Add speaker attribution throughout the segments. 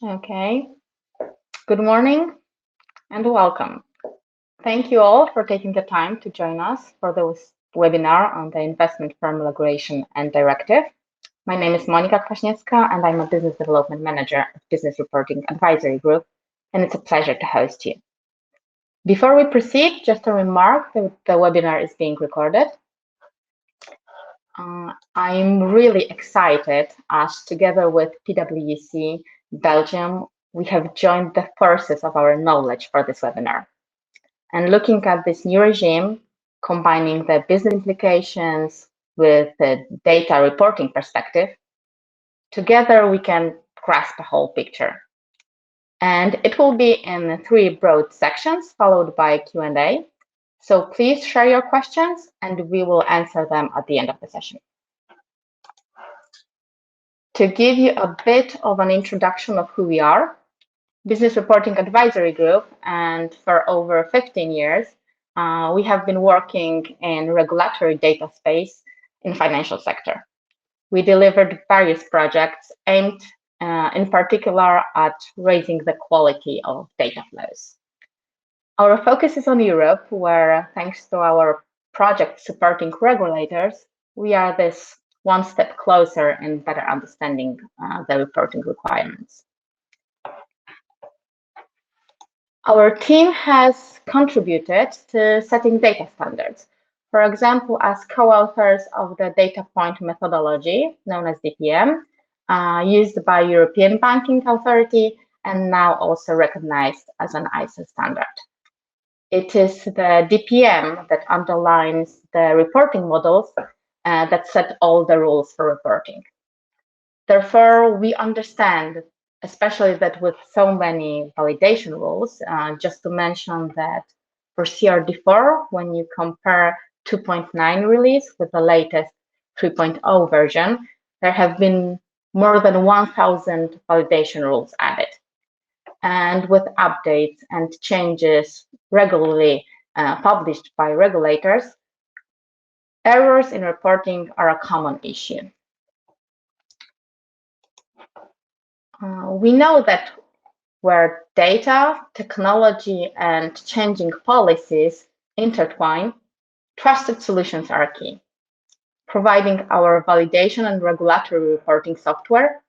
Speaker 1: Okay. Good morning and welcome. Thank you all for taking the time to join us for this webinar on the investment firm regulation and directive. My name is Monika Kwaśniewska and I'm a business development manager at Business Reporting Advisory Group, and it's a pleasure to host you. Before we proceed, just a remark that the webinar is being recorded. I'm really excited as together with PwC Belgium, we have joined the forces of our knowledge for this webinar. And looking at this new regime, combining the business implications with the data reporting perspective, together we can grasp the whole picture. And it will be in 3 broad sections followed by Q&A. So please share your questions and we will answer them at the end of the session. To give you a bit of an introduction of who we are, Business Reporting Advisory Group, and for over 15 years, we have been working in regulatory data space in financial sector. We delivered various projects aimed in particular at raising the quality of data flows. Our focus is on Europe, where thanks to our project supporting regulators, we are this one step closer in better understanding the reporting requirements. Our team has contributed to setting data standards. For example, as co-authors of the data point methodology, known as DPM, used by European Banking Authority and now also recognized as an ISO standard. It is the DPM that underlines the reporting models that set all the rules for reporting. Therefore, we understand, especially that with so many validation rules, just to mention that for CRD4, when you compare 2.9 release with the latest 3.0 version, there have been more than 1,000 validation rules added. And with updates and changes regularly published by regulators, errors in reporting are a common issue. We know that where data, technology, and changing policies intertwine, trusted solutions are key. Providing our validation and regulatory reporting software,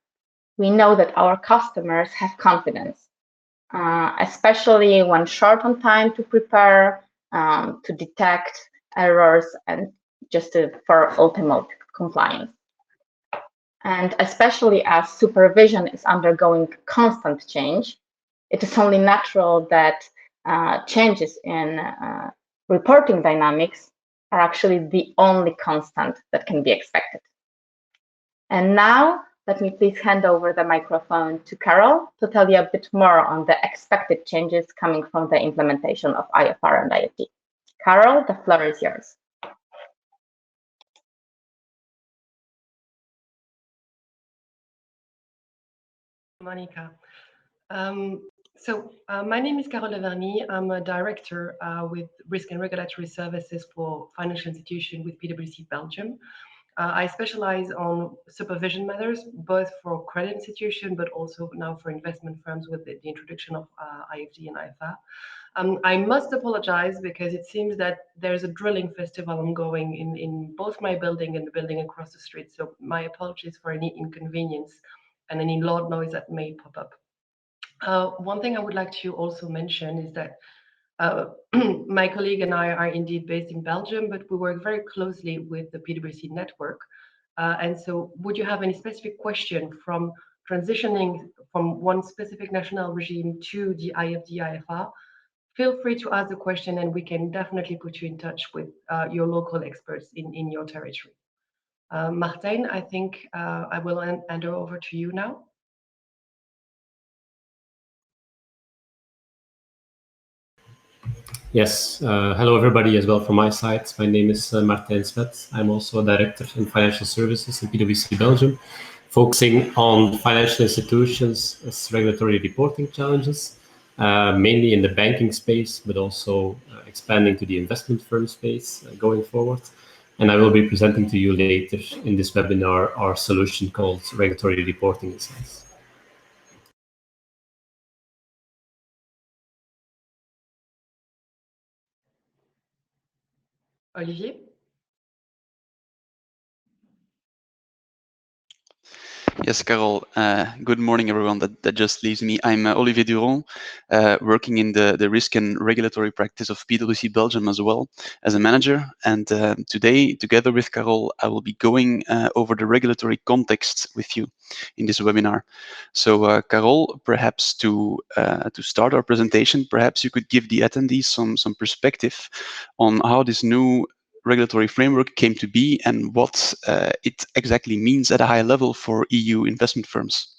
Speaker 1: we know that our customers have confidence, especially when short on time to prepare, to detect errors, and just for ultimate compliance. And especially as supervision is undergoing constant change, it is only natural that changes in reporting dynamics are actually the only constant that can be expected. And now, let me please hand over the microphone to Carol to tell you a bit more on the expected changes coming from the implementation of IFR and IFD. Carol, the floor is yours.
Speaker 2: Monica. My name is Carole Leverny. I'm a director with Risk and Regulatory Services for Financial Institution with PwC Belgium. I specialize on supervision matters, both for credit institution, but also now for investment firms with the introduction of IFD and IFR. I must apologize because it seems that there's a drilling festival ongoing in both my building and the building across the street. So my apologies for any inconvenience and any loud noise that may pop up. One thing I would like to also mention is that my colleague and I are indeed based in Belgium, but we work very closely with the PwC network. And so would you have any specific question from transitioning from one specific national regime to the IFD, IFR? Feel free to ask the question and we can definitely put you in touch with your local experts in your territory. Martijn, I think I will hand over to you now.
Speaker 3: Yes, hello everybody as well from my side. My name is Martijn Smet. I'm also a director in financial services in PwC Belgium, focusing on financial institutions as regulatory reporting challenges, mainly in the banking space, but also expanding to the investment firm space going forward. And I will be presenting to you later in this webinar our solution called Regulatory Reporting Insights.
Speaker 2: Olivier?
Speaker 4: Yes, Carol. Good morning, everyone. That just leaves me. I'm Olivier Duron, working in the risk and regulatory practice of PwC Belgium as well as a manager. And today, together with Carol, I will be going over the regulatory context with you in this webinar. So, Carol, perhaps to start our presentation, perhaps you could give the attendees some perspective on how this new regulatory framework came to be and what it exactly means at a high level for EU investment firms.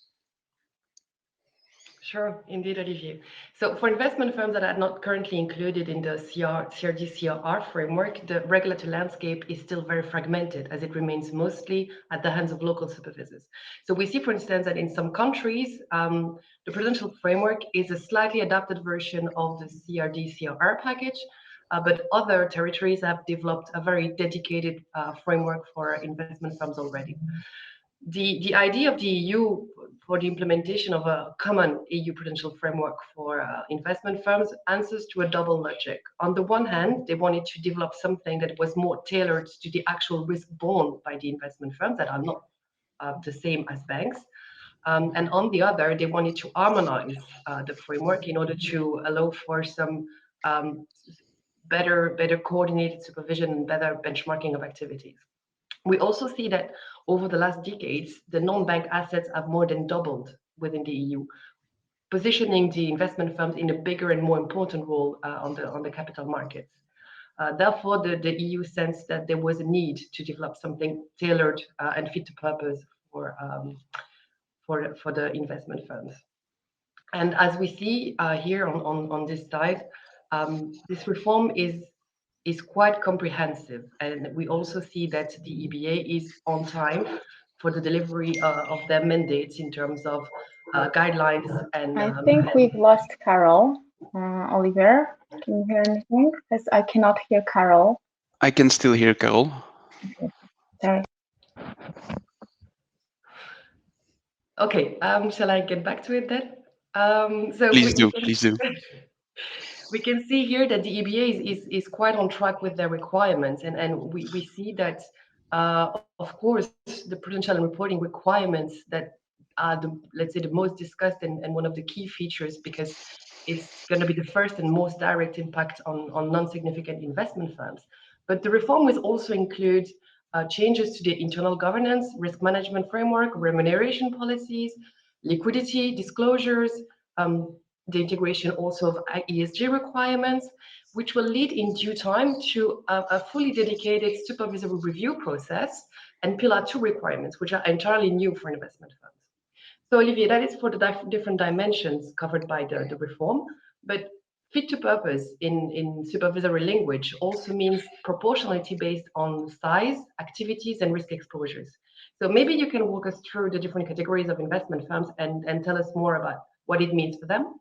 Speaker 2: Sure, indeed, Olivier. So for investment firms that are not currently included in the CRD-CRR framework, the regulatory landscape is still very fragmented as it remains mostly at the hands of local supervisors. So we see, for instance, that in some countries, the prudential framework is a slightly adapted version of the CRD-CRR package, but other territories have developed a very dedicated framework for investment firms already. The idea of the EU for the implementation of a common EU prudential framework for investment firms answers to a double logic. On the one hand, they wanted to develop something that was more tailored to the actual risk borne by the investment firms that are not the same as banks. And on the other, they wanted to harmonize the framework in order to allow for some better coordinated supervision and better benchmarking of activities. We also see that over the last decades, the non-bank assets have more than doubled within the EU, positioning the investment firms in a bigger and more important role on the capital markets. Therefore, the EU sensed that there was a need to develop something tailored and fit to purpose for the investment firms. And as we see here on this slide, this reform is quite comprehensive. And we also see that the EBA is on time for the delivery of their mandates in terms of guidelines. And
Speaker 1: I think we've lost Carol. Oliver, can you hear anything? Because I cannot hear Carol.
Speaker 4: I can still hear Carol.
Speaker 1: Okay. Sorry.
Speaker 2: Okay, shall I get back to it then?
Speaker 4: Please do.
Speaker 2: We can see here that the EBA is quite on track with their requirements, and we see that, of course, the prudential and reporting requirements that are let's say, the most discussed and one of the key features, because it's going to be the first and most direct impact on non-significant investment firms. But the reform will also include changes to the internal governance, risk management framework, remuneration policies, liquidity disclosures, the integration also of ESG requirements, which will lead in due time to a fully dedicated supervisory review process and Pillar 2 requirements, which are entirely new for investment firms. So Olivier, that is for the different dimensions covered by the reform, but fit to purpose in supervisory language also means proportionality based on size, activities, and risk exposures. So maybe you can walk us through the different categories of investment firms and tell us more about what it means for them.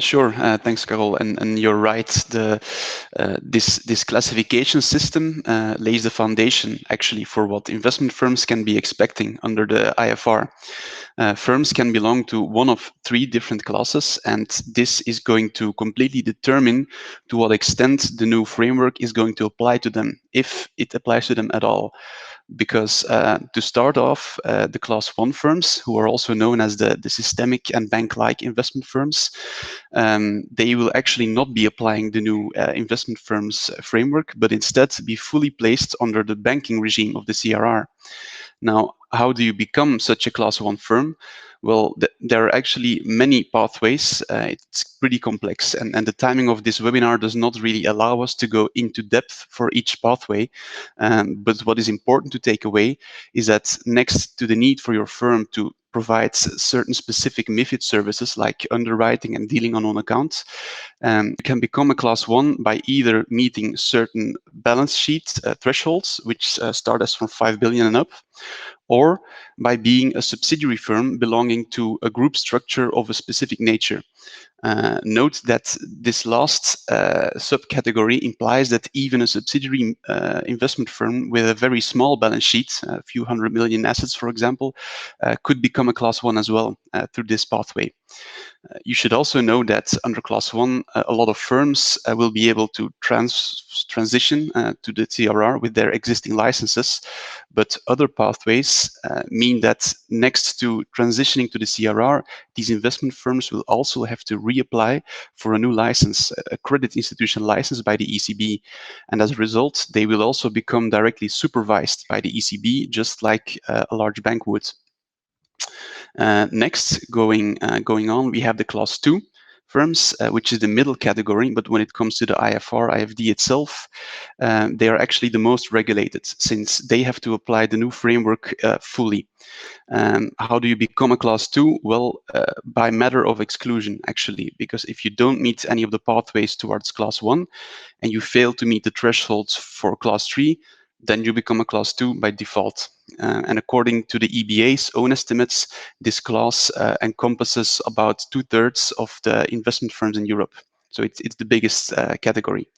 Speaker 4: Sure, thanks, Carol. And you're right. This classification system lays the foundation actually for what investment firms can be expecting under the IFR. Firms can belong to one of three different classes, and this is going to completely determine to what extent the new framework is going to apply to them, if it applies to them at all. Because to start off, the Class 1 firms, who are also known as the systemic and bank-like investment firms, they will actually not be applying the new investment firms framework, but instead be fully placed under the banking regime of the CRR. Now, how do you become such a Class 1 firm? Well, there are actually many pathways. It's pretty complex, and the timing of this webinar does not really allow us to go into depth for each pathway. But what is important to take away is that next to the need for your firm to provide certain specific MiFID services like underwriting and dealing on own accounts, you can become a Class 1 by either meeting certain balance sheet thresholds, which start as from 5 billion and up, or by being a subsidiary firm belonging to a group structure of a specific nature. Note that this last subcategory implies that even a subsidiary investment firm with a very small balance sheet, a few hundred million assets, for example, could become a Class 1 as well through this pathway. You should also know that under Class 1, a lot of firms will be able to transition to the CRR with their existing licenses, but other pathways mean that next to transitioning to the CRR, these investment firms will also have to reapply for a new license, a credit institution license by the ECB. And as a result, they will also become directly supervised by the ECB, just like a large bank would. Next, going on, we have the Class 2 firms, which is the middle category. But when it comes to the IFR, IFD itself, they are actually the most regulated, since they have to apply the new framework fully. How do you become a Class 2? Well, by matter of exclusion, actually, because if you don't meet any of the pathways towards Class 1 and you fail to meet the thresholds for Class 3, then you become a Class 2 by default. And according to the EBA's own estimates, this class encompasses about 2/3 of the investment firms in Europe. So it's the biggest category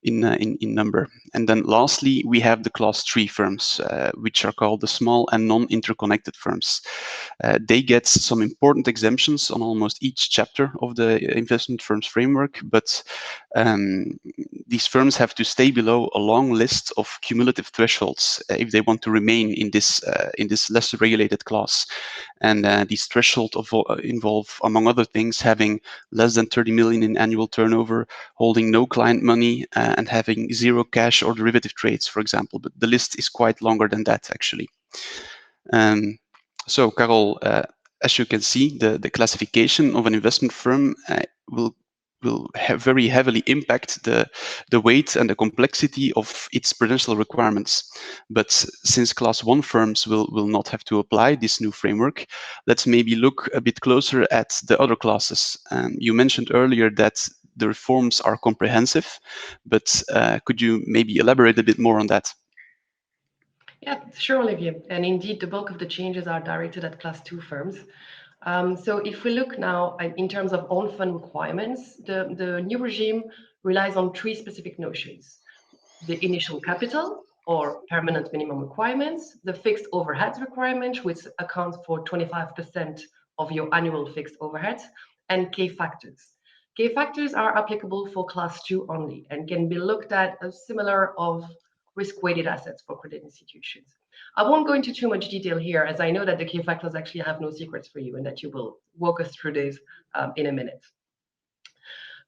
Speaker 4: in number. And then lastly, we have the Class 3 firms, which are called the small and non-interconnected firms. They get some important exemptions on almost each chapter of the investment firms framework, but these firms have to stay below a long list of cumulative thresholds if they want to remain in this less regulated class. And these thresholds involve, among other things, having less than 30 million in annual turnover, holding no client money, and having zero cash or derivative trades, for example. But the list is quite longer than that, actually. So, Carol, as you can see, the classification of an investment firm will very heavily impact the weight and the complexity of its prudential requirements. But since Class 1 firms will not have to apply this new framework, let's maybe look a bit closer at the other classes. You mentioned earlier that the reforms are comprehensive, but could you maybe elaborate a bit more on that?
Speaker 2: Yeah, sure, Olivier. And indeed, the bulk of the changes are directed at Class 2 firms. So if we look now in terms of own fund requirements, the new regime relies on three specific notions: the initial capital or permanent minimum requirements, the fixed overheads requirement, which accounts for 25% of your annual fixed overheads, and K factors. K factors are applicable for Class 2 only and can be looked at as similar of risk-weighted assets for credit institutions. I won't go into too much detail here, as I know that the K factors actually have no secrets for you and that you will walk us through this in a minute.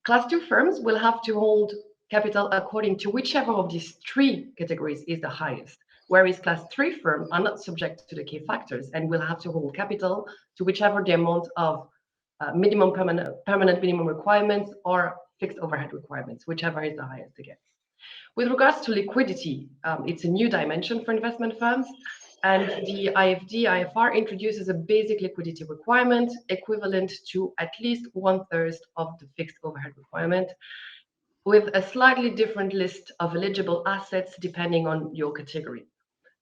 Speaker 2: Class 2 firms will have to hold capital according to whichever of these three categories is the highest, whereas Class 3 firms are not subject to the K factors and will have to hold capital to whichever the amount of minimum permanent minimum requirements or fixed overhead requirements, whichever is the highest again. With regards to liquidity, it's a new dimension for investment firms, and the IFD IFR introduces a basic liquidity requirement equivalent to at least 1/3 of the fixed overhead requirement, with a slightly different list of eligible assets depending on your category.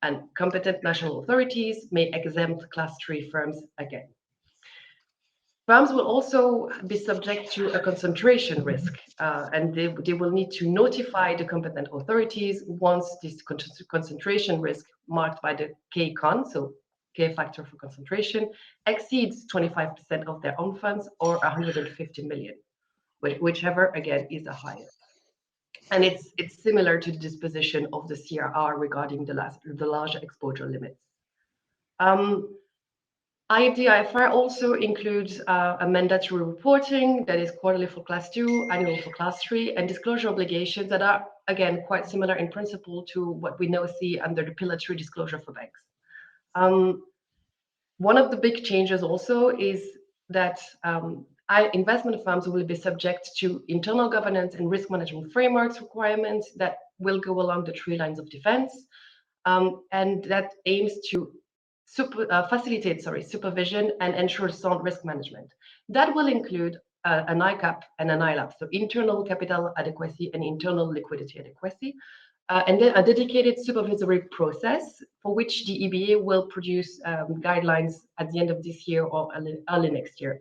Speaker 2: And competent national authorities may exempt Class 3 firms again. Firms will also be subject to a concentration risk, and they will need to notify the competent authorities once this concentration risk, marked by the K-con, so K factor for concentration, exceeds 25% of their own funds or 150 million, whichever, again, is the highest. And it's similar to the disposition of the CRR regarding the large exposure limits. IFR also includes a mandatory reporting that is quarterly for Class 2, annual for Class 3, and disclosure obligations that are, again, quite similar in principle to what we now see under the Pillar 3 disclosure for banks. One of the big changes also is that investment firms will be subject to internal governance and risk management frameworks requirements that will go along the three lines of defense, and that aims to facilitate supervision and ensure sound risk management. That will include an ICAP and an ILAP, so internal capital adequacy and internal liquidity adequacy, and then a dedicated supervisory process for which the EBA will produce guidelines at the end of this year or early next year.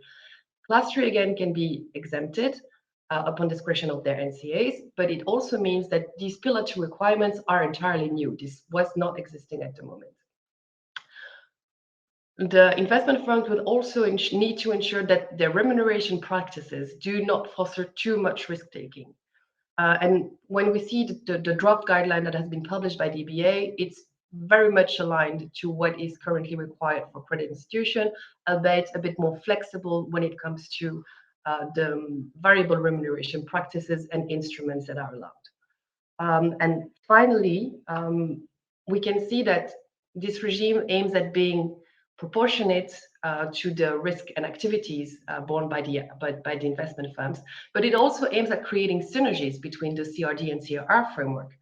Speaker 2: Class 3 again can be exempted upon discretion of their NCAs, but it also means that these Pillar 2 requirements are entirely new. This was not existing at the moment. The investment firms will also need to ensure that their remuneration practices do not foster too much risk-taking. And when we see the draft guideline that has been published by the EBA, it's very much aligned to what is currently required for credit institution, albeit a bit more flexible when it comes to the variable remuneration practices and instruments that are allowed. And finally, we can see that this regime aims at being proportionate to the risk and activities borne by the investment firms, but it also aims at creating synergies between the CRD and CRR framework,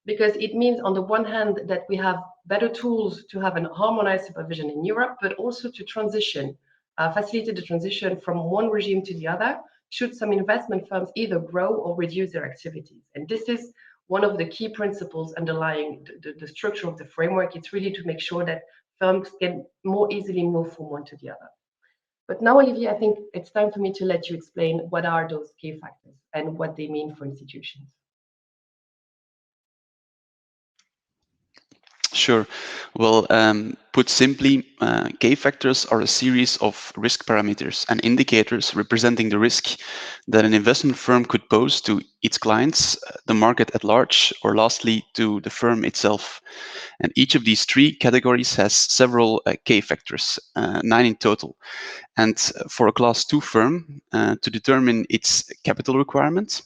Speaker 2: because it means on the one hand that we have better tools to have a harmonized supervision in Europe, but also to facilitate the transition from one regime to the other, should some investment firms either grow or reduce their activities. And this is one of the key principles underlying the structure of the framework. It's really to make sure that firms can more easily move from one to the other. But now, Olivier, I think it's time for me to let you explain what are those key factors and what they mean for institutions.
Speaker 4: Sure. Well, put simply, K factors are a series of risk parameters and indicators representing the risk that an investment firm could pose to its clients, the market at large, or lastly, to the firm itself. And each of these three categories has several K factors, 9 in total. And for a Class 2 firm, to determine its capital requirements,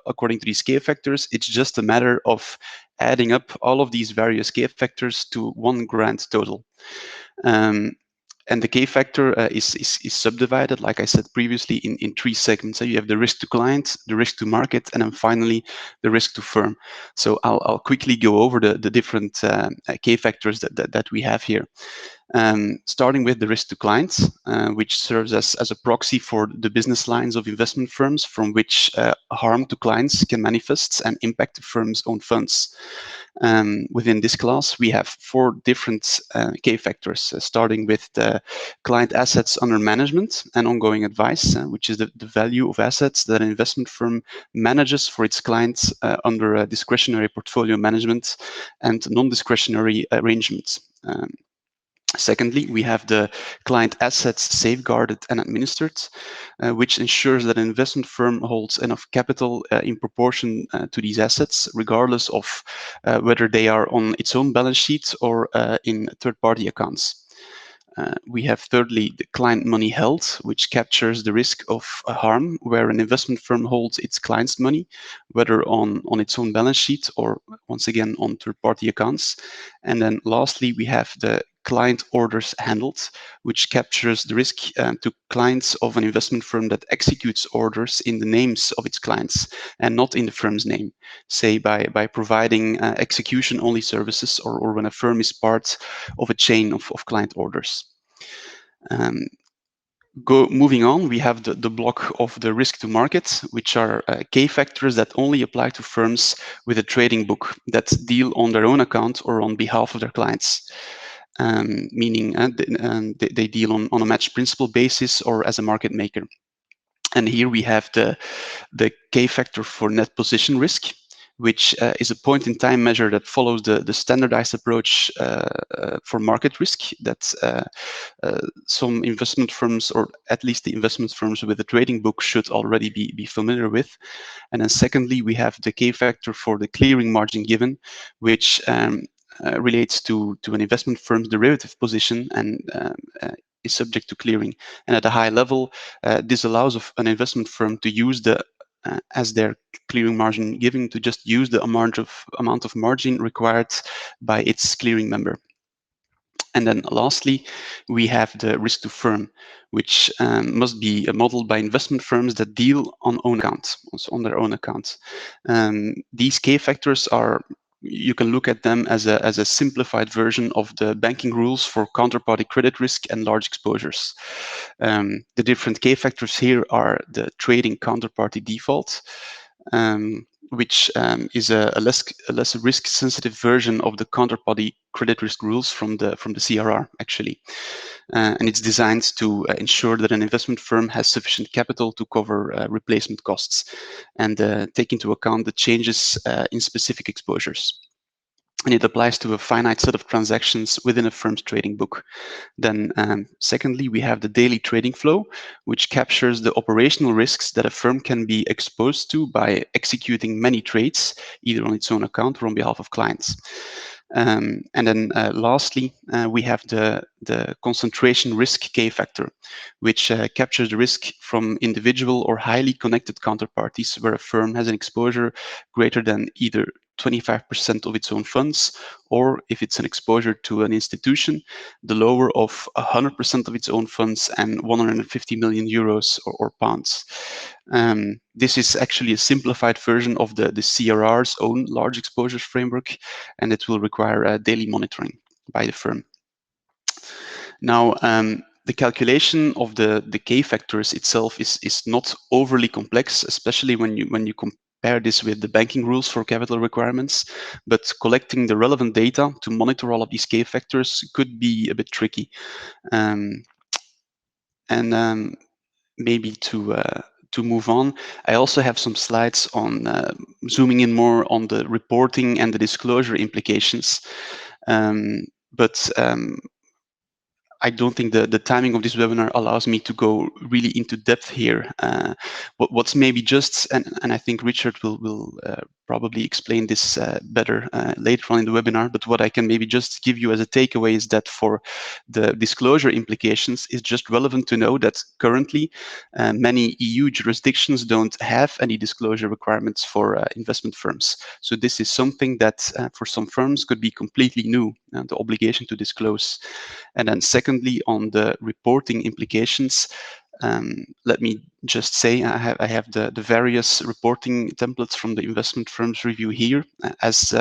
Speaker 4: according to these K factors, it's just a matter of adding up all of these various K factors to one grand total. And the K factor is subdivided, like I said previously, in three segments. So you have the risk to client, the risk to market, and then finally the risk to firm. So I'll quickly go over the different K factors that we have here. Starting with the risk to clients, which serves as a proxy for the business lines of investment firms from which harm to clients can manifest and impact the firm's own funds. Within this class, we have four different K factors, starting with the client assets under management and ongoing advice, which is the value of assets that an investment firm manages for its clients under discretionary portfolio management and non-discretionary arrangements. Secondly, we have the client assets safeguarded and administered, which ensures that an investment firm holds enough capital in proportion to these assets, regardless of whether they are on its own balance sheet or in third-party accounts. We have thirdly the client money held, which captures the risk of harm where an investment firm holds its client's money, whether on its own balance sheet or once again on third-party accounts. And then lastly, we have the client orders handled, which captures the risk to clients of an investment firm that executes orders in the names of its clients and not in the firm's name, say by providing execution-only services or when a firm is part of a chain of client orders. Moving on, we have the block of the risk to market, which are K factors that only apply to firms with a trading book that deal on their own account or on behalf of their clients. Meaning they deal on a match principle basis or as a market maker. And here we have the K factor for net position risk, which is a point-in-time measure that follows the standardized approach for market risk that some investment firms, or at least the investment firms with a trading book, should already be familiar with. And then secondly, we have the K factor for the clearing margin given, which relates to an investment firm's derivative position and is subject to clearing. And at a high level, this allows an investment firm to use as their clearing margin given to just use the amount of margin required by its clearing member. And then lastly, we have the risk to firm, which must be modeled by investment firms that deal on own account, also on their own account. These K factors are, you can look at them as a simplified version of the banking rules for counterparty credit risk and large exposures. The different K factors here are the trading counterparty default, which is a less risk-sensitive version of the counterparty credit risk rules from the CRR, actually. And it's designed to ensure that an investment firm has sufficient capital to cover replacement costs and take into account the changes in specific exposures. and it applies to a finite set of transactions within a firm's trading book. Then secondly, we have the daily trading flow, which captures the operational risks that a firm can be exposed to by executing many trades, either on its own account or on behalf of clients. And then lastly, we have the concentration risk K factor, which captures the risk from individual or highly connected counterparties where a firm has an exposure greater than either 25% of its own funds, or if it's an exposure to an institution, the lower of 100% of its own funds and 150 million euros or pounds. This is actually a simplified version of the CRR's own large exposures framework, and it will require daily monitoring by the firm. Now, the calculation of the K factors itself is not overly complex, especially when you compare this with the banking rules for capital requirements. But collecting the relevant data to monitor all of these K factors could be a bit tricky. Maybe to move on, I also have some slides on zooming in more on the reporting and the disclosure implications. But I don't think the timing of this webinar allows me to go really into depth here. What's maybe just, and I think Richard will probably explain this better later on in the webinar, but what I can maybe just give you as a takeaway is that for the disclosure implications, it's just relevant to know that currently many EU jurisdictions don't have any disclosure requirements for investment firms. So this is something that for some firms could be completely new, the obligation to disclose. And then secondly, on the reporting implications, let me just say I have the various reporting templates from the investment firms review here as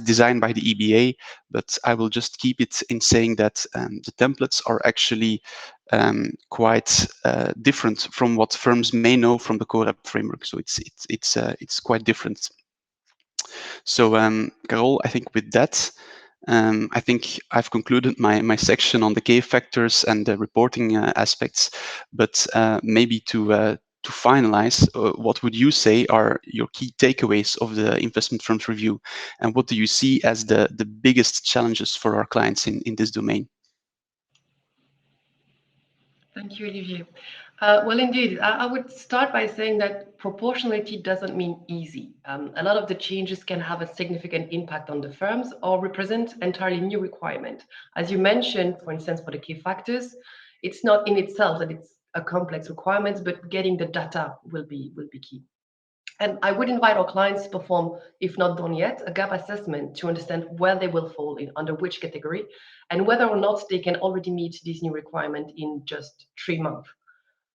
Speaker 4: designed by the EBA, but I will just keep it in saying that the templates are actually quite different from what firms may know from the CORAP framework. So it's quite different. So Carol, I think with that, I think I've concluded my section on the K factors and the reporting aspects, but maybe to finalize, what would you say are your key takeaways of the investment firms review, and what do you see as the biggest challenges for our clients in this domain?
Speaker 2: Thank you, Olivier. Well, indeed, I would start by saying that proportionality doesn't mean easy. A lot of the changes can have a significant impact on the firms or represent entirely new requirement. As you mentioned, for instance, for the key factors, it's not in itself that it's a complex requirement, but getting the data will be key. And I would invite our clients to perform, if not done yet, a gap assessment to understand where they will fall in, under which category, and whether or not they can already meet this new requirement in just 3 months.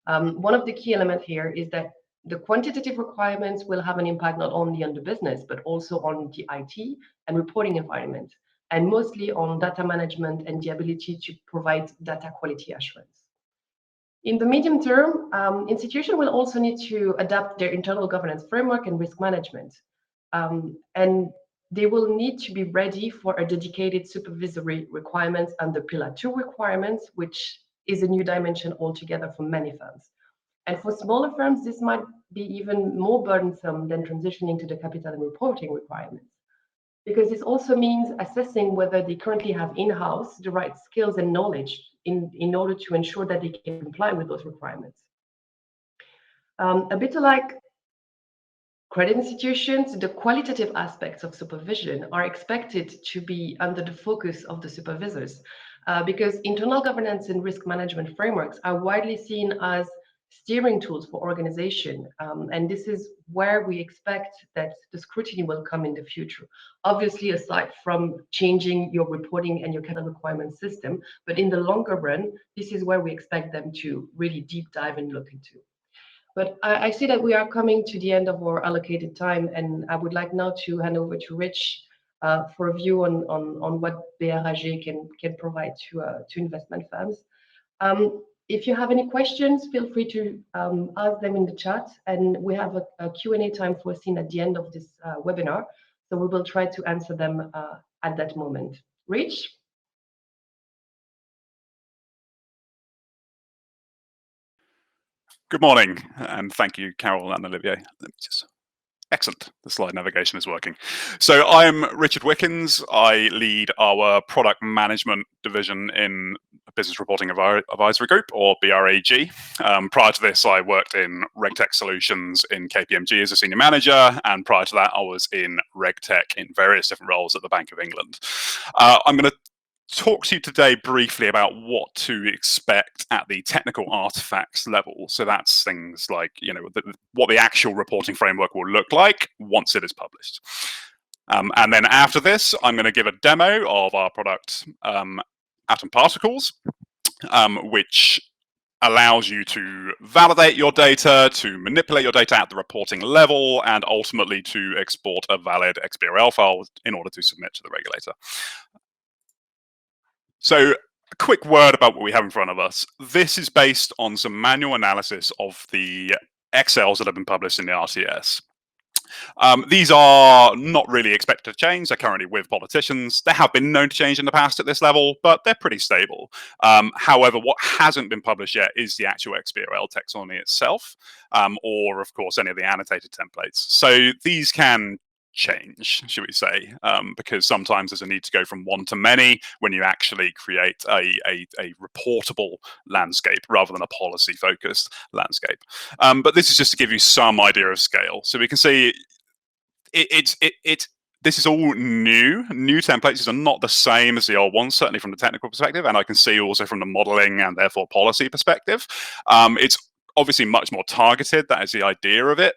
Speaker 2: One of the key elements here is that the quantitative requirements will have an impact not only on the business, but also on the IT and reporting environment, and mostly on data management and the ability to provide data quality assurance. In the medium term, institutions will also need to adapt their internal governance framework and risk management. And they will need to be ready for a dedicated supervisory requirements under Pillar 2 requirements, which is a new dimension altogether for many firms. And for smaller firms, this might be even more burdensome than transitioning to the capital and reporting requirements, because this also means assessing whether they currently have in-house the right skills and knowledge in order to ensure that they can comply with those requirements. A bit like credit institutions, the qualitative aspects of supervision are expected to be under the focus of the supervisors, because internal governance and risk management frameworks are widely seen as steering tools for organization. And this is where we expect that the scrutiny will come in the future. Obviously, aside from changing your reporting and your capital requirement system, but in the longer run, this is where we expect them to really deep dive and look into. But I see that we are coming to the end of our allocated time, and I would like now to hand over to Rich for a view on what PRAG can provide to investment firms. If you have any questions, feel free to ask them in the chat, and we have a Q&A time foreseen at the end of this webinar, so we will try to answer them at that moment. Rich?
Speaker 5: Good morning, and thank you, Carol and Olivier. Let me just Excellent. The slide navigation is working. So I'm Richard Wickens. I lead our product management division in Business Reporting Advisory Group, or BRAG. Prior to this, I worked in RegTech Solutions in KPMG as a senior manager, and prior to that, I was in RegTech in various different roles at the Bank of England. I'm going to talk to you today briefly about what to expect at the technical artifacts level. So that's things like, what the actual reporting framework will look like once it is published. And then after this, I'm going to give a demo of our product, Atom Particles, which allows you to validate your data, to manipulate your data at the reporting level, and ultimately to export a valid XBRL file in order to submit to the regulator. So a quick word about what we have in front of us. This is based on some manual analysis of the XLs that have been published in the RTS. These are not really expected to change. They're currently with politicians. They have been known to change in the past at this level, but they're pretty stable. However, what hasn't been published yet is the actual XBRL taxonomy itself, or of course any of the annotated templates. So these can change, should we say, because sometimes there's a need to go from one to many when you actually create a reportable landscape rather than a policy focused landscape. But this is just to give you some idea of scale. So we can see this is all new templates. These are not the same as the old ones, certainly from the technical perspective, and I can see also from the modeling and therefore policy perspective. It's obviously much more targeted. That is the idea of it.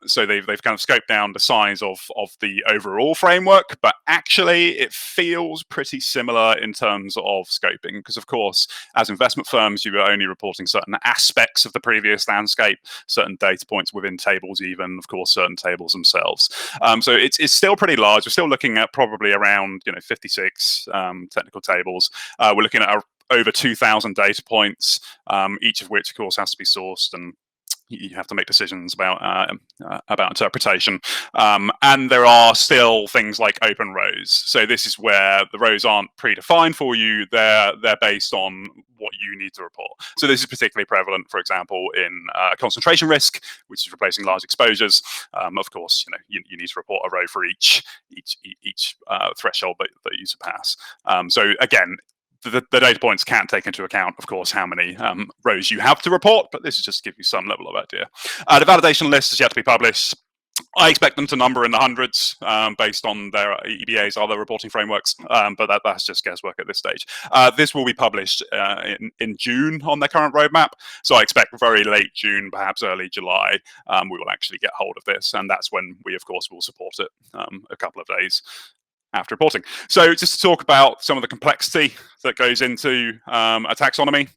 Speaker 5: So they've kind of scoped down the size of the overall framework, but actually it feels pretty similar in terms of scoping, because of course, as investment firms, you are only reporting certain aspects of the previous landscape, certain data points within tables, even of course certain tables themselves. So it's still pretty large. We're still looking at probably around 56 technical tables. We're looking at over 2,000 data points, each of which, of course, has to be sourced, and you have to make decisions about interpretation. And there are still things like open rows. So this is where the rows aren't predefined for you. They're based on what you need to report. So this is particularly prevalent, for example, in concentration risk, which is replacing large exposures. Of course, you need to report a row for each threshold that you surpass. So again, the data points can't take into account, of course, how many rows you have to report, but this is just to give you some level of idea. The validation list is yet to be published. I expect them to number in the hundreds based on their EBA's other reporting frameworks, but that's just guesswork at this stage. This will be published in June on their current roadmap, so I expect very late June, perhaps early July, we will actually get hold of this, and that's when we, of course, will support it a couple of days after reporting. So just to talk about some of the complexity that goes into a taxonomy.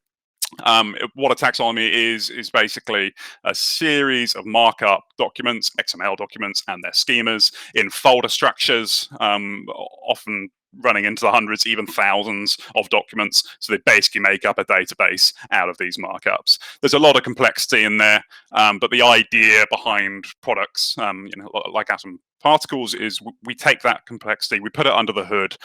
Speaker 5: What a taxonomy is basically a series of markup documents, XML documents, and their schemas in folder structures, often running into the hundreds, even thousands of documents. So they basically make up a database out of these markups. There's a lot of complexity in there, but the idea behind products, like Atom Particles, is we take that complexity, we put it under the hood,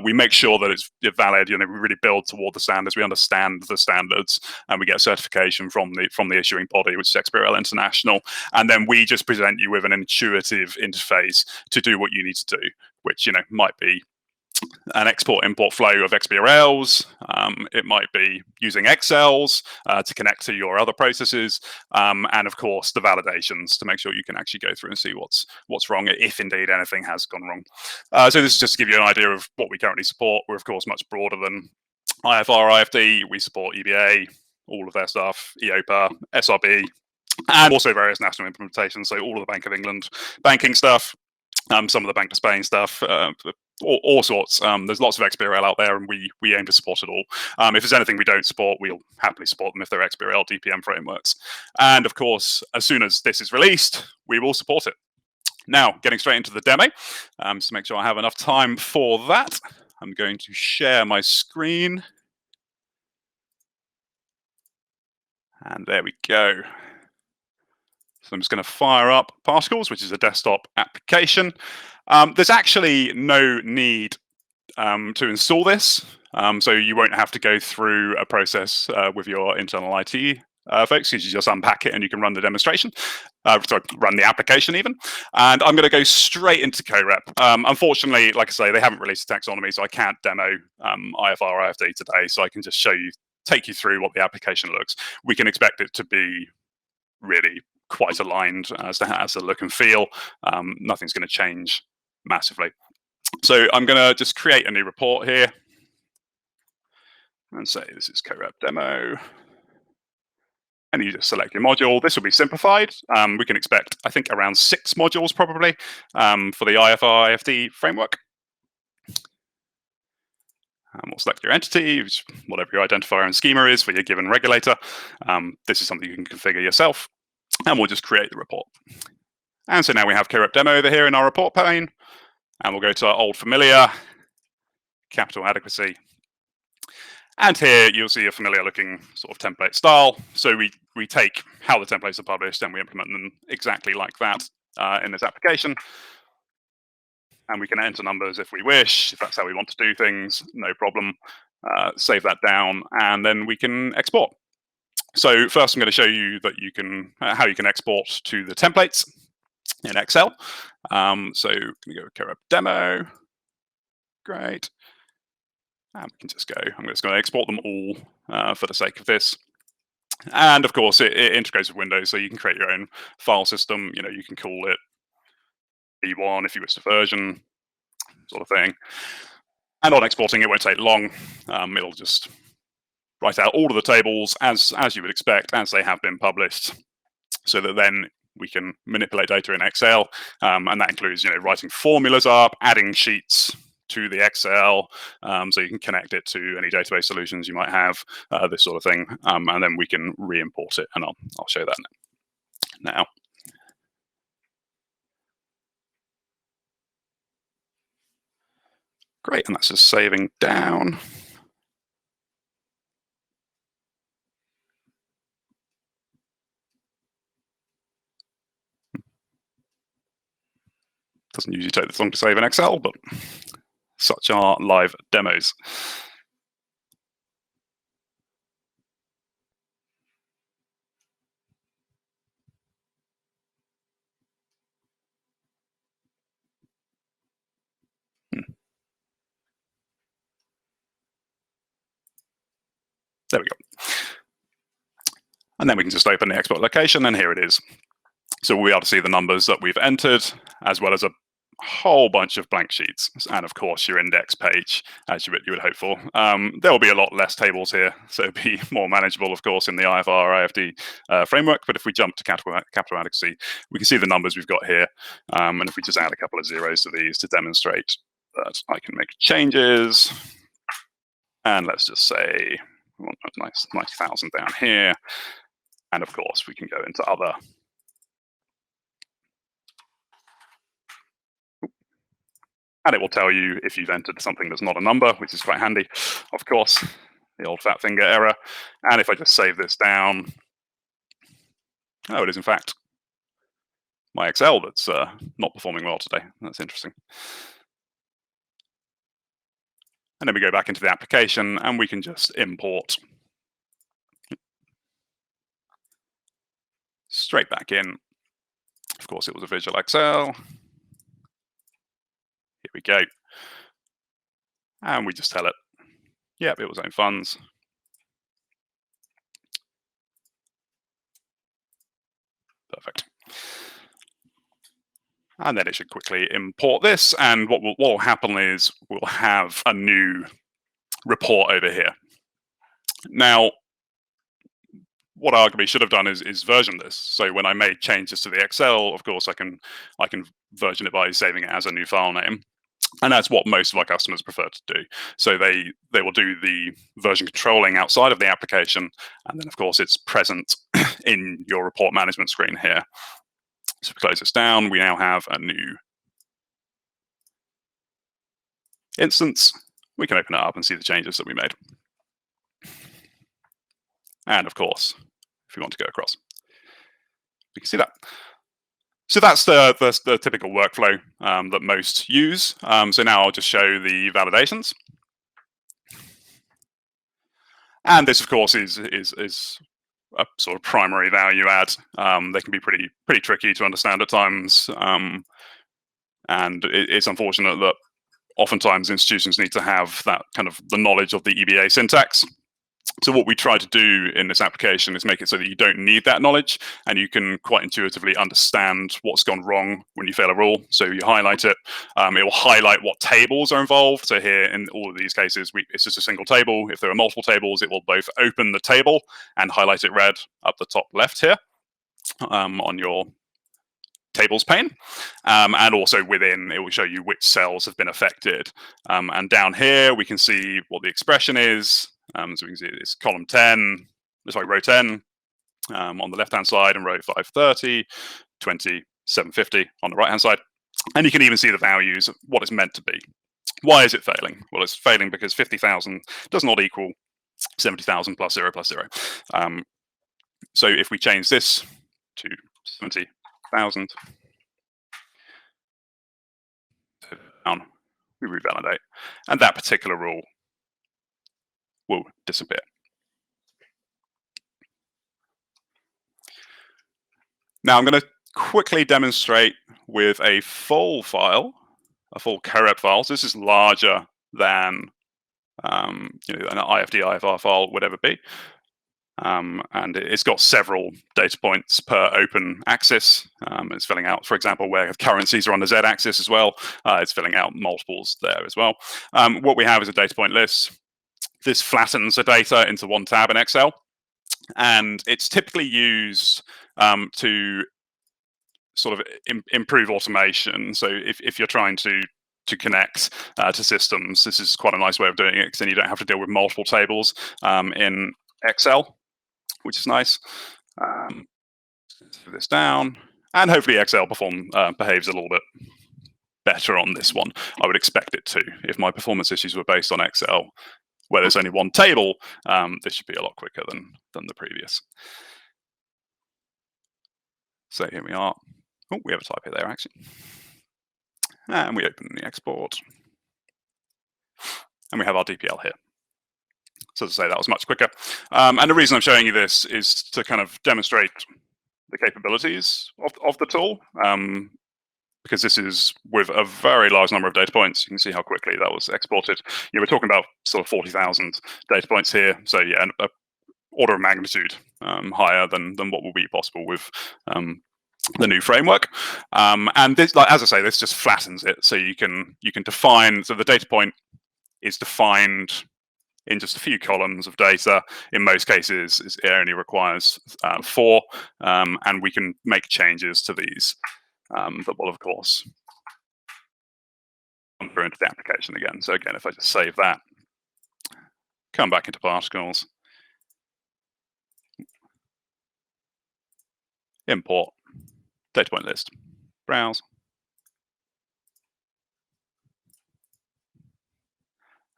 Speaker 5: we make sure that it's valid. We really build toward the standards, we understand the standards, and we get certification from the issuing body, which is XBRL International, and then we just present you with an intuitive interface to do what you need to do, which might be an export-import flow of XBRLs. It might be using Excels to connect to your other processes, and of course the validations to make sure you can actually go through and see what's wrong, if indeed anything has gone wrong. So this is just to give you an idea of what we currently support. We're of course much broader than IFR, IFD. We support EBA, all of their stuff, EOPA, SRB, and also various national implementations. So all of the Bank of England banking stuff, some of the Bank of Spain stuff, all sorts. There's lots of XBRL out there, and we aim to support it all. If there's anything we don't support, we'll happily support them if they're XBRL DPM frameworks. And of course, as soon as this is released, we will support it. Now, getting straight into the demo, just to make sure I have enough time for that, I'm going to share my screen. And there we go. So I'm just going to fire up Particles, which is a desktop application. There's actually no need to install this, so you won't have to go through a process with your internal IT folks, because you just unpack it and you can run the demonstration. sorry, run the application even. And I'm going to go straight into CoRep. Unfortunately, like I say, they haven't released a taxonomy, so I can't demo IFR IFD today. So I can just take you through what the application looks. We can expect it to be really quite aligned as to look and feel. Nothing's going to change massively. So I'm going to just create a new report here and say this is CoRep demo. And you just select your module. This will be simplified. We can expect, I think, around 6 modules probably for the IFR IFD framework. We'll select your entity, whatever your identifier and schema is for your given regulator. This is something you can configure yourself. And we'll just create the report. And so now we have CoRep demo over here in our report pane. And we'll go to our old familiar, capital adequacy. And here you'll see a familiar looking sort of template style. So we take how the templates are published and we implement them exactly like that in this application. And we can enter numbers if we wish, if that's how we want to do things, no problem. Save that down, and then we can export. So first I'm going to show you that you can how you can export to the templates in Excel. So we go CoRep demo. Great. And we can just go, I'm just going to export them all for the sake of this. And of course, it integrates with Windows, so you can create your own file system. You know, you can call it E1 if you wish to version, sort of thing. And on exporting, it won't take long. It'll just write out all of the tables as you would expect, as they have been published, so that then we can manipulate data in Excel. And that includes, you know, writing formulas up, adding sheets to the Excel, so you can connect it to any database solutions you might have, this sort of thing, and then we can re-import it, and I'll show that now. Great, and that's just saving down. Doesn't usually take this long to save in Excel, but such are live demos. There we go. And then we can just open the export location, and here it is. So we'll be able to see the numbers that we've entered, as well as a whole bunch of blank sheets, and of course your index page, as you would hope for. There will be a lot less tables here, so it'll be more manageable, of course, in the IFR IFD framework. But if we jump to capital adequacy, we can see the numbers we've got here. And if we just add a couple of zeros to these to demonstrate that I can make changes, and let's just say we want a nice 90,000 down here, and of course we can go into other. And it will tell you if you've entered something that's not a number, which is quite handy, of course, the old fat finger error. And if I just save this down, oh, it is in fact my Excel that's not performing well today. That's interesting. And then we go back into the application and we can just import straight back in. Of course, it was a visual Excel. Here we go. And we just tell it, yep, it was own funds. Perfect. And then it should quickly import this. And what will happen is we'll have a new report over here. Now, what I arguably should have done is version this. So when I made changes to the Excel, of course, I can version it by saving it as a new file name. And that's what most of our customers prefer to do. So they will do the version controlling outside of the application. And then, of course, it's present in your report management screen here. So if we close this down, we now have a new instance. We can open it up and see the changes that we made. And of course, if we want to go across, we can see that. So that's the typical workflow that most use. So now I'll just show the validations. And this, of course, is a sort of primary value add. They can be pretty tricky to understand at times, and it's unfortunate that oftentimes institutions need to have that kind of the knowledge of the EBA syntax. So what we try to do in this application is make it so that you don't need that knowledge, and you can quite intuitively understand what's gone wrong when you fail a rule. So you highlight it. It will highlight what tables are involved. So here in all of these cases, it's just a single table. If there are multiple tables, it will both open the table and highlight it red up the top left here on your tables pane, and also within it will show you which cells have been affected, and down here we can see what the expression is. So we can see it's column 10, sorry, row 10 on the left hand side, and row 530, 20, 750 on the right hand side, and you can even see the values of what it's meant to be. Why is it failing? Well, it's failing because 50,000 does not equal 70,000 plus 0 plus 0. So if we change this to 70,000, down, we revalidate, and that particular rule will disappear. Now I'm going to quickly demonstrate with a full file, a full COREP file. So this is larger than an IFD, IFR file would ever be. And it's got several data points per open axis. It's filling out, for example, where currencies are on the z-axis as well. It's filling out multiples there as well. What we have is a data point list. This flattens the data into one tab in Excel, and it's typically used to sort of improve automation. So if you're trying to connect to systems, this is quite a nice way of doing it, because then you don't have to deal with multiple tables in Excel, which is nice. Move this down, and hopefully Excel behaves a little bit better on this one. I would expect it to. If my performance issues were based on Excel, where there's only one table, this should be a lot quicker than the previous. So here we are. Oh, we have a typo there, actually. And we open the export. And we have our DPL here. So to say, that was much quicker. And the reason I'm showing you this is to kind of demonstrate the capabilities of the tool, because this is with a very large number of data points. You can see how quickly that was exported. We're talking about sort of 40,000 data points here. So yeah, an order of magnitude higher than what will be possible with the new framework. And this, like, as I say, this just flattens it. So you can define, so the data point is defined in just a few columns of data. In most cases, it only requires 4, and we can make changes to these that will, of course, come through into the application again. So again, if I just save that, come back into particles, import, data point list, browse.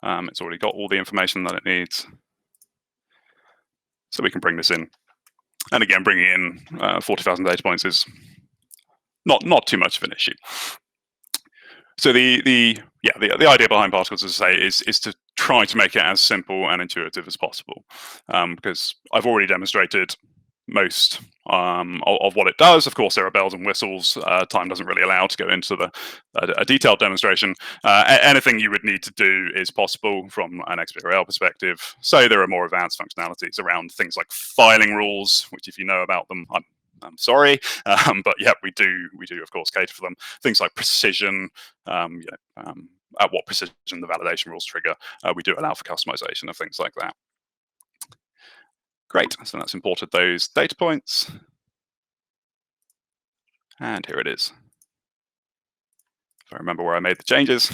Speaker 5: It's already got all the information that it needs. So we can bring this in. And again, bringing in 40,000 data points is not too much of an issue. So the idea behind particles, as I say, is to try to make it as simple and intuitive as possible, because I've already demonstrated most of what it does. Of course, there are bells and whistles. Time doesn't really allow to go into a detailed demonstration. Anything you would need to do is possible from an XBRL perspective. So there are more advanced functionalities around things like filing rules, which, if you know about them, I'm sorry, but yeah, we do of course cater for them. Things like precision, at what precision the validation rules trigger. We do allow for customization of things like that. Great, so that's imported those data points. And here it is. If I remember where I made the changes.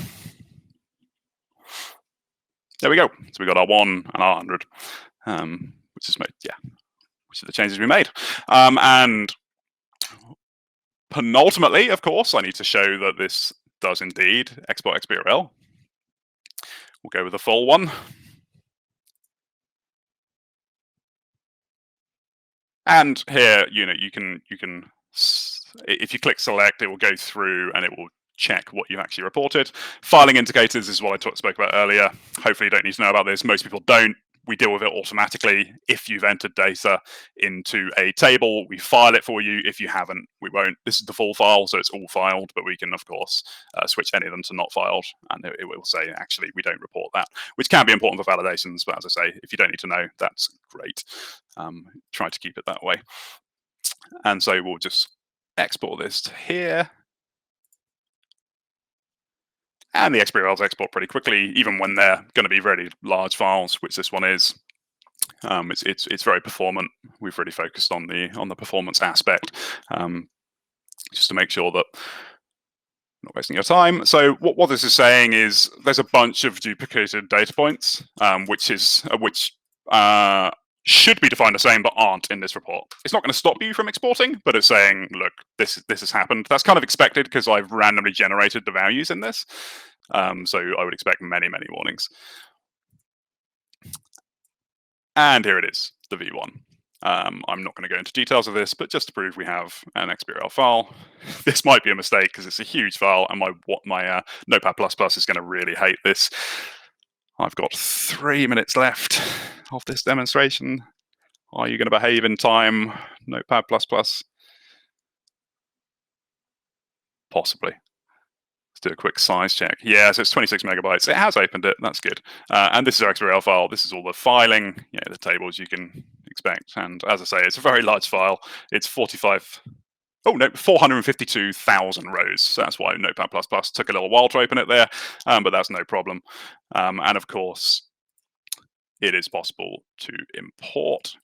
Speaker 5: There we go. So we got our 1 and our 100, which is made, which are the changes we made. And penultimately, of course, I need to show that this does indeed export XBRL. We'll go with the full one. And here, you can, if you click select, it will go through and it will check what you actually reported. Filing indicators is what I spoke about earlier. Hopefully you don't need to know about this. Most people don't. we deal with it automatically. If you've entered data into a table, we file it for you. If you haven't, we won't. This is the full file, so it's all filed, but we can, of course, switch any of them to not filed, and it will say, actually, we don't report that, which can be important for validations, but as I say, if you don't need to know, that's great. Try to keep it that way. And so we'll just export this to here. And the XBRLs export pretty quickly, even when they're going to be very large files, which this one is. It's very performant. We've really focused on the performance aspect, just to make sure that I'm not wasting your time. So what this is saying is there's a bunch of duplicated data points, which should be defined the same but aren't in this report. It's not going to stop you from exporting, but it's saying, look, this has happened. That's kind of expected because I've randomly generated the values in this. So I would expect many, many warnings. And here it is, the V1. I'm not going to go into details of this, but just to prove we have an XBRL file. This might be a mistake because it's a huge file, and my Notepad++ is going to really hate this. I've got 3 minutes left of this demonstration. Are you going to behave in time, Notepad++? Possibly. Let's do a quick size check. Yeah, so it's 26 megabytes. It has opened it. That's good. And this is our XBRL file. This is all the filing, the tables you can expect. And as I say, it's a very large file. It's 452,000 rows. So that's why Notepad++ took a little while to open it there, but that's no problem. And of course, it is possible to import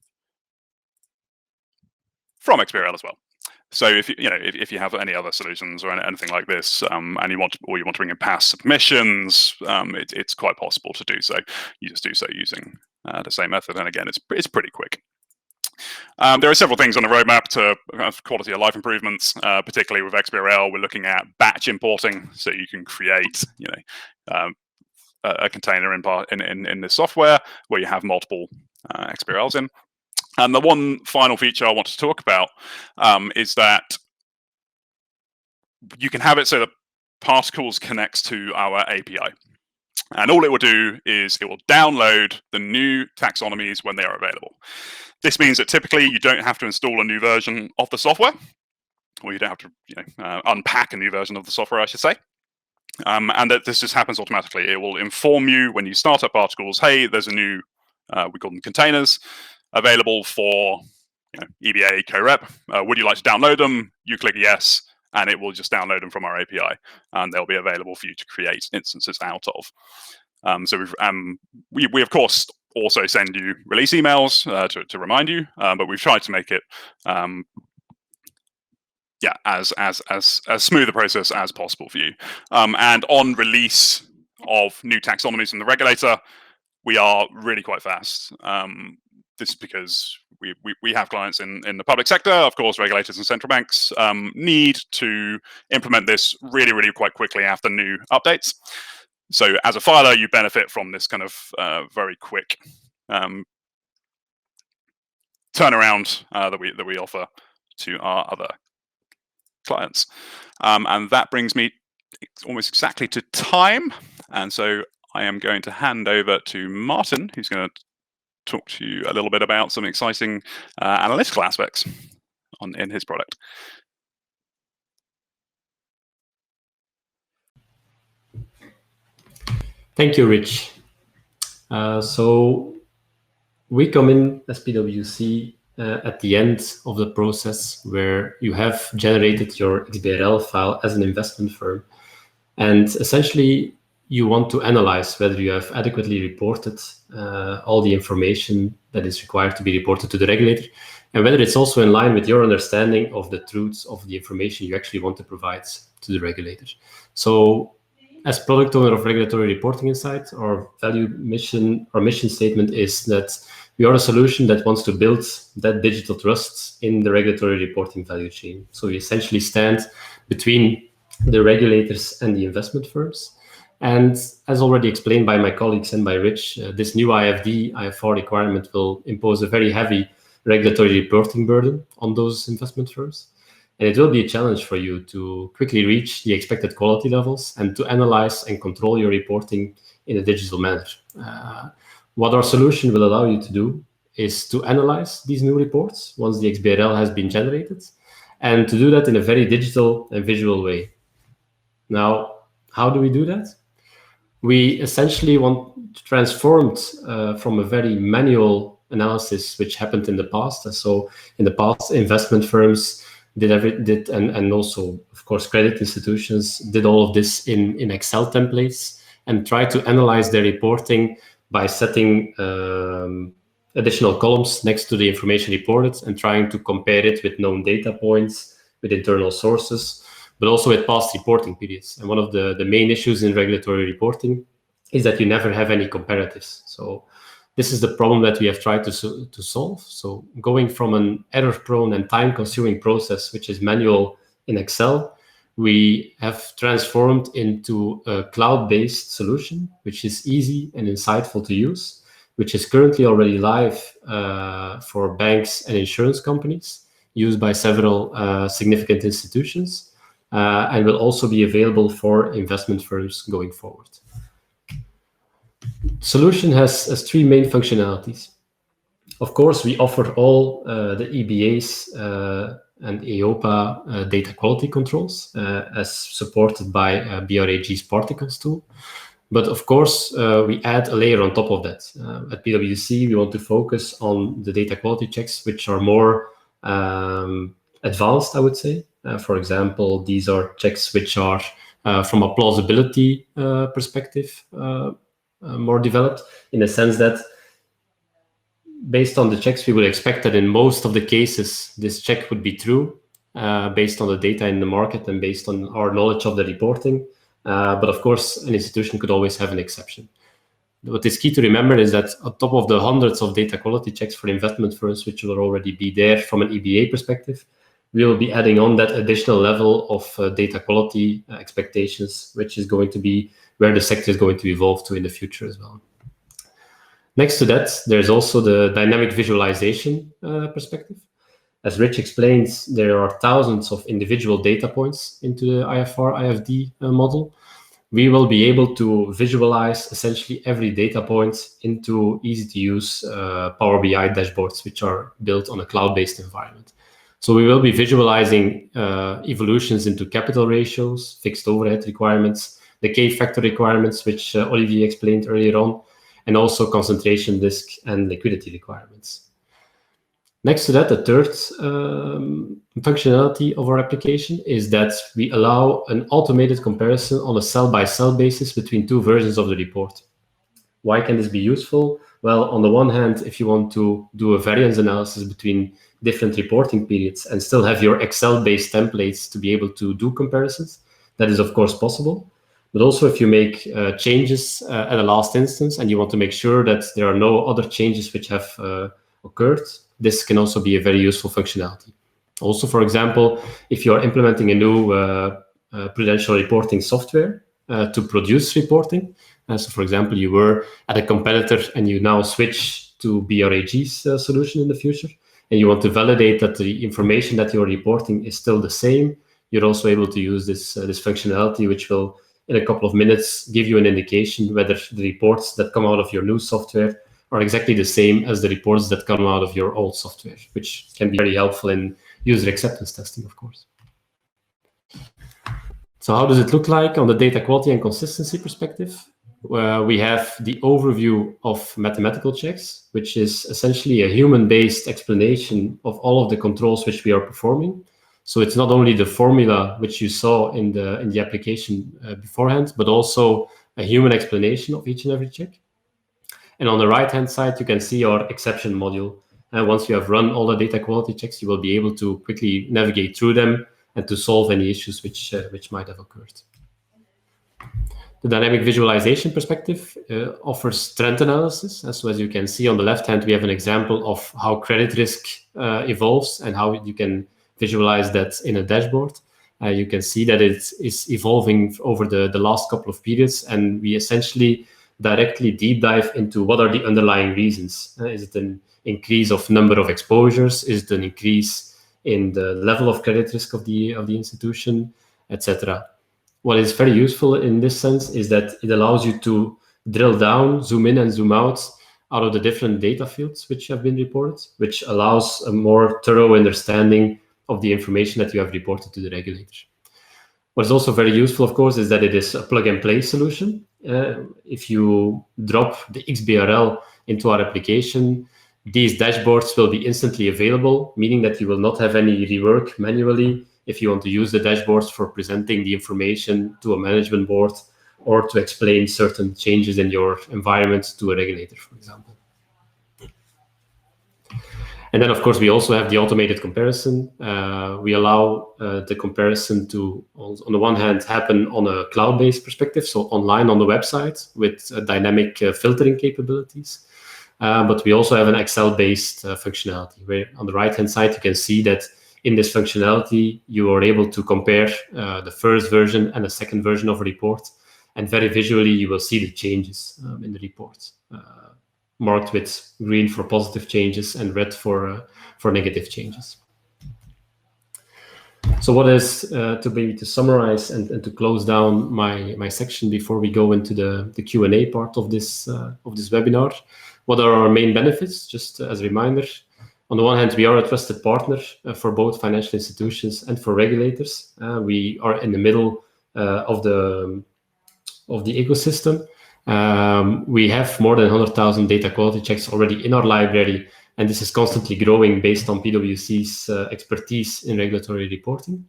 Speaker 5: from XBRL as well. So if you have any other solutions or anything like this, and you want to bring in past submissions, it's quite possible to do so. You just do so using the same method, and again, it's pretty quick. There are several things on the roadmap to quality of life improvements, particularly with XBRL. We're looking at batch importing, so you can create a container in this software where you have multiple XBRLs in. And the one final feature I want to talk about is that you can have it so that Particles connects to our API. And all it will do is it will download the new taxonomies when they are available. This means that typically you don't have to install a new version of the software, or you don't have to unpack a new version of the software, I should say. And that this just happens automatically. It will inform you when you start up Particles, hey, there's a new, we call them containers, available for EBA co-rep. Would you like to download them? You click yes, and it will just download them from our API, and they'll be available for you to create instances out of. So we of course also send you release emails to remind you, but we've tried to make it as smooth a process as possible for you. And on release of new taxonomies from the regulator, we are really quite fast. This is because we have clients in the public sector. Of course, regulators and central banks need to implement this really quite quickly after new updates. So as a filer, you benefit from this kind of very quick turnaround that we offer to our other clients. And that brings me almost exactly to time. And so I am going to hand over to Martin, who's going to talk to you a little bit about some exciting analytical aspects in his product.
Speaker 3: Thank you, Rich. So we come in as PwC at the end of the process where you have generated your XBRL file as an investment firm. And essentially, you want to analyze whether you have adequately reported all the information that is required to be reported to the regulator, and whether it's also in line with your understanding of the truths of the information you actually want to provide to the regulator. So as product owner of Regulatory Reporting Insight, our mission statement is that we are a solution that wants to build that digital trust in the regulatory reporting value chain. So we essentially stand between the regulators and the investment firms. And as already explained by my colleagues and by Rich, this new IFR requirement will impose a very heavy regulatory reporting burden on those investment firms. And it will be a challenge for you to quickly reach the expected quality levels and to analyze and control your reporting in a digital manner. What our solution will allow you to do is to analyze these new reports once the XBRL has been generated, and to do that in a very digital and visual way. Now, how do we do that? We essentially want to transform it from a very manual analysis which happened in the past. And so in the past, investment firms and also, of course, credit institutions did all of this in Excel templates and try to analyze their reporting by setting additional columns next to the information reported and trying to compare it with known data points, with internal sources, but also with past reporting periods. And one of the main issues in regulatory reporting is that you never have any comparatives. So this is the problem that we have tried to solve. So going from an error-prone and time-consuming process, which is manual in Excel, we have transformed into a cloud-based solution, which is easy and insightful to use, which is currently already live for banks and insurance companies, used by several significant institutions, and will also be available for investment firms going forward. The solution has three main functionalities. Of course, we offer all the EBA's and EIOPA data quality controls as supported by BRAG's particles tool. But of course, we add a layer on top of that. At PwC, we want to focus on the data quality checks, which are more advanced, I would say. For example, these are checks which are, from a plausibility perspective, more developed, in the sense that based on the checks, we would expect that in most of the cases, this check would be true, based on the data in the market and based on our knowledge of the reporting. But of course, an institution could always have an exception. What is key to remember is that on top of the hundreds of data quality checks for investment firms, which will already be there from an EBA perspective, we will be adding on that additional level of data quality expectations, which is going to be where the sector is going to evolve to in the future as well. Next to that, there's also the dynamic visualization perspective. As Rich explains, there are thousands of individual data points into the IFR-IFD model. We will be able to visualize essentially every data point into easy-to-use Power BI dashboards, which are built on a cloud-based environment. So we will be visualizing evolutions into capital ratios, fixed overhead requirements, the K-factor requirements, which Olivier explained earlier on, and also concentration risk and liquidity requirements. Next to that, the third functionality of our application is that we allow an automated comparison on a cell-by-cell basis between two versions of the report. Why can this be useful? Well, on the one hand, if you want to do a variance analysis between different reporting periods and still have your Excel-based templates to be able to do comparisons, that is of course possible. But also if you make changes at a last instance and you want to make sure that there are no other changes which have occurred, this can also be a very useful functionality. Also, for example, if you are implementing a new prudential reporting software to produce reporting, so for example, you were at a competitor and you now switch to BRAG's solution in the future, and you want to validate that the information that you're reporting is still the same, you're also able to use this functionality, which will, in a couple of minutes, give you an indication whether the reports that come out of your new software are exactly the same as the reports that come out of your old software, which can be very helpful in user acceptance testing, of course. So how does it look like on the data quality and consistency perspective? We have the overview of mathematical checks, which is essentially a human-based explanation of all of the controls which we are performing. So it's not only the formula which you saw in the application beforehand, but also a human explanation of each and every check. And on the right-hand side, you can see our exception module. And once you have run all the data quality checks, you will be able to quickly navigate through them and to solve any issues which might have occurred. The dynamic visualization perspective offers trend analysis. So as you can see on the left hand, we have an example of how credit risk evolves and how you can visualize that in a dashboard. You can see that it is evolving over the last couple of periods, and we essentially directly deep dive into what are the underlying reasons. Is it an increase of number of exposures? Is it an increase in the level of credit risk of the institution, etc.? What is very useful in this sense is that it allows you to drill down, zoom in and zoom out out of the different data fields which have been reported, which allows a more thorough understanding of the information that you have reported to the regulator. What is also very useful, of course, is that it is a plug-and-play solution. If you drop the XBRL into our application, these dashboards will be instantly available, meaning that you will not have any rework manually if you want to use the dashboards for presenting the information to a management board or to explain certain changes in your environment to a regulator, for example. And then, of course, we also have the automated comparison. We allow the comparison to, on the one hand, happen on a cloud-based perspective, so online on the website with dynamic filtering capabilities. But we also have an Excel-based functionality, where on the right-hand side, you can see that in this functionality, you are able to compare the first version and the second version of a report. And very visually, you will see the changes in the report, marked with green for positive changes and red for negative changes. So what is, to summarize and to close down my section before we go into the Q&A part of this webinar, what are our main benefits? Just as a reminder, on the one hand, we are a trusted partner for both financial institutions and for regulators. We are in the middle of the ecosystem. We have more than 100,000 data quality checks already in our library, and this is constantly growing based on PwC's expertise in regulatory reporting.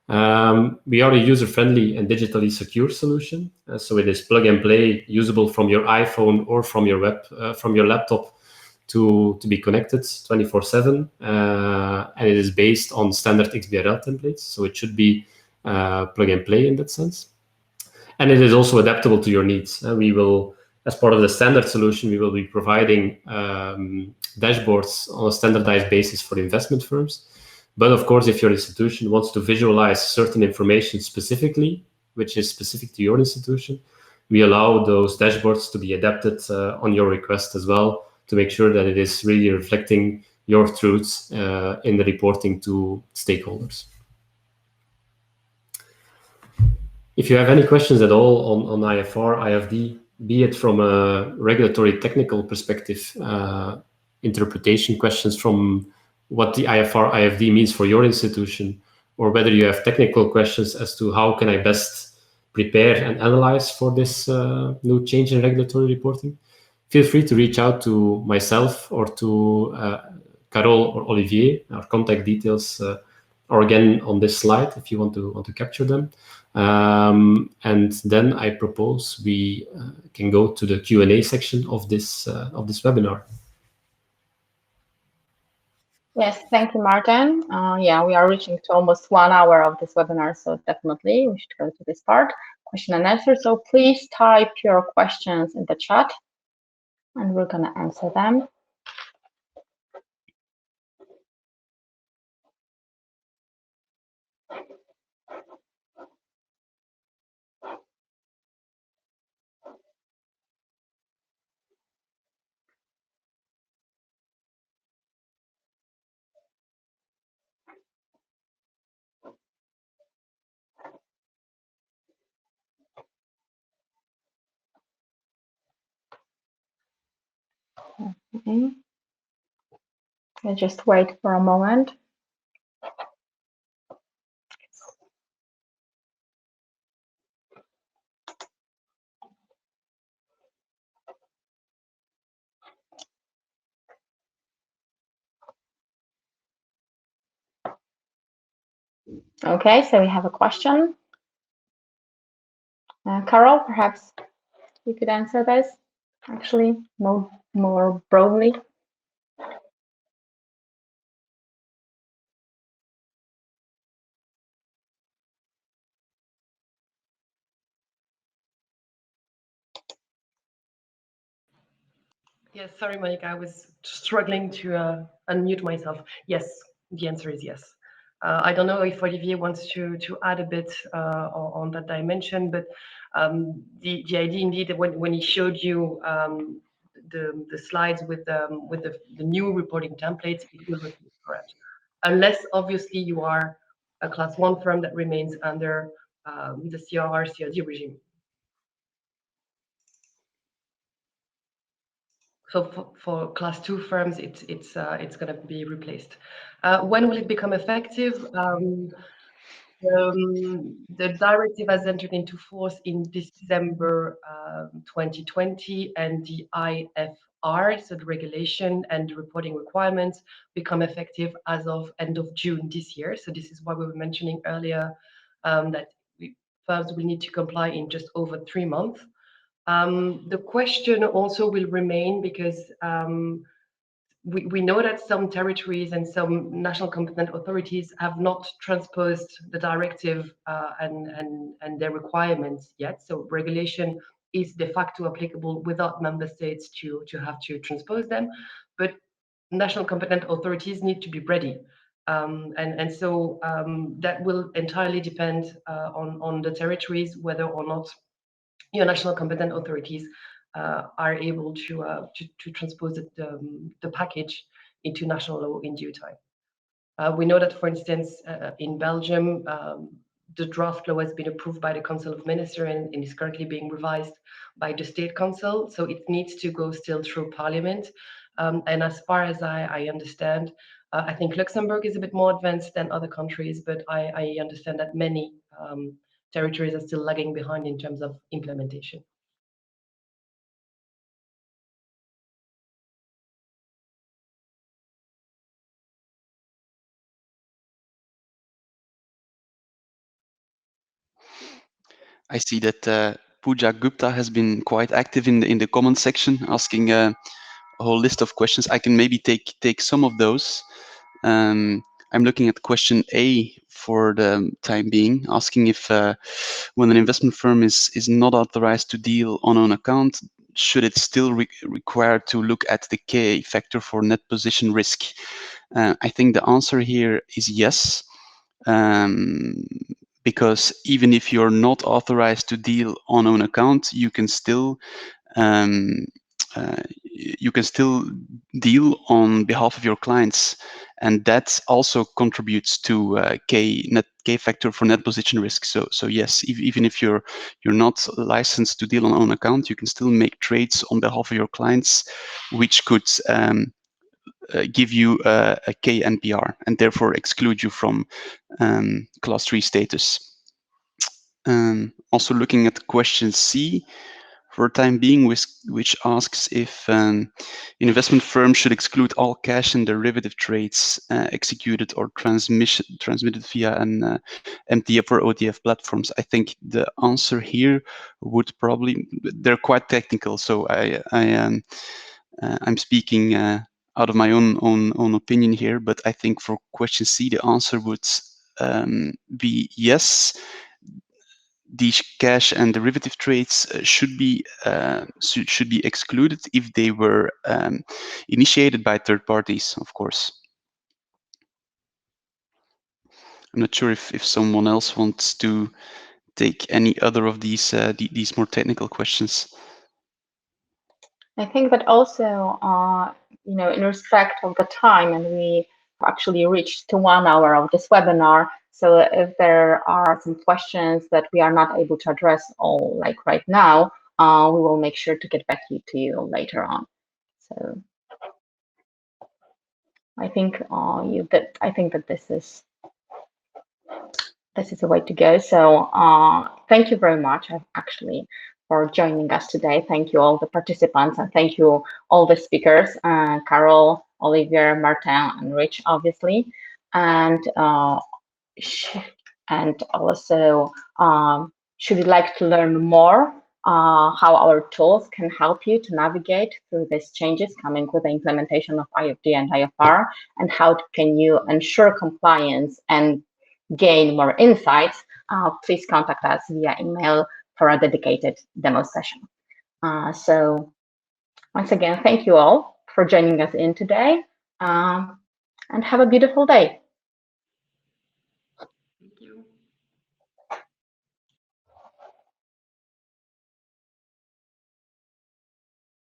Speaker 3: We are a user-friendly and digitally secure solution, so it is plug and play, usable from your iPhone or from your laptop to be connected 24/7, and it is based on standard XBRL templates, so it should be plug and play in that sense. And it is also adaptable to your needs. We will, as part of the standard solution, we will be providing dashboards on a standardized basis for investment firms. But of course, if your institution wants to visualize certain information specifically, which is specific to your institution, we allow those dashboards to be adapted on your request as well, to make sure that it is really reflecting your truths in the reporting to stakeholders. If you have any questions at all on IFR, IFD, be it from a regulatory technical perspective, interpretation questions from what the IFR, IFD means for your institution, or whether you have technical questions as to how can I best prepare and analyze for this new change in regulatory reporting, feel free to reach out to myself or to Carole or Olivier. Our contact details are again on this slide if you want to capture them. And then I propose we can go to the Q&A section of this webinar.
Speaker 1: Yes, thank you, Martin. Yeah, we are reaching to almost 1 hour of this webinar, so definitely we should go to this part, question and answer. So please type your questions in the chat, and we're going to answer them. Okay. I'll just wait for a moment. Okay, so we have a question. Carole, perhaps you could answer this, actually, more broadly.
Speaker 2: Yes, sorry, Monica, I was struggling to unmute myself. Yes, the answer is yes. I don't know if Olivier wants to add a bit on that dimension, but the idea indeed that when he showed you the slides with the new reporting templates, it will look correct, unless obviously you are a class 1 firm that remains under the CRD regime. So for class 2 firms, it's going to be replaced. When will it become effective? The directive has entered into force in December 2020, and the IFR, so the regulation and the reporting requirements, become effective as of end of June this year. So this is why we were mentioning earlier that firms will need to comply in just over 3 months. The question also will remain because we know that some territories and some national competent authorities have not transposed the directive and their requirements yet. So regulation is de facto applicable without member states to have to transpose them, but national competent authorities need to be ready. So that will entirely depend on the territories, whether or not your national competent authorities are able to transpose the package into national law in due time. We know that, for instance, in Belgium, the draft law has been approved by the Council of Ministers and is currently being revised by the State Council. So it needs to go still through Parliament. And as far as I understand, I think Luxembourg is a bit more advanced than other countries, but I understand that many territories are still lagging behind in terms of implementation.
Speaker 4: I see that Pooja Gupta has been quite active in the comment section, asking a whole list of questions. I can maybe take some of those. I'm looking at question A for the time being, asking if when an investment firm is not authorized to deal on an account, should it still require to look at the K factor for net position risk? I think the answer here is yes. Because even if you're not authorized to deal on an account, you can still deal on behalf of your clients, and that also contributes to K factor for net position risk. So yes, even if you're not licensed to deal on an account, you can still make trades on behalf of your clients, which could give you a K NPR and therefore exclude you from class 3 status. Also looking at question C for the time being, which asks if an investment firm should exclude all cash and derivative trades executed or transmitted via an MTF or OTF platforms. I think the answer here would probably, they're quite technical, so I'm speaking out of my own opinion here, but I think for question C, the answer would be yes. These cash and derivative trades should be excluded if they were initiated by third parties, of course. I'm not sure if someone else wants to take any other of these more technical questions.
Speaker 1: I think that also, in respect of the time, and we actually reached to 1 hour of this webinar. So if there are some questions that we are not able to address all like right now, we will make sure to get back to you later on. So I think that this is a way to go. So thank you very much, actually, for joining us today. Thank you all the participants, and thank you all the speakers, Carol, Olivier, Martin, and Rich, obviously, and also should you like to learn more how our tools can help you to navigate through these changes coming with the implementation of IFD and IFR, and how can you ensure compliance and gain more insights, please contact us via email for a dedicated demo session. So once again, thank you all for joining us in today, and have a beautiful day.
Speaker 2: Thank you.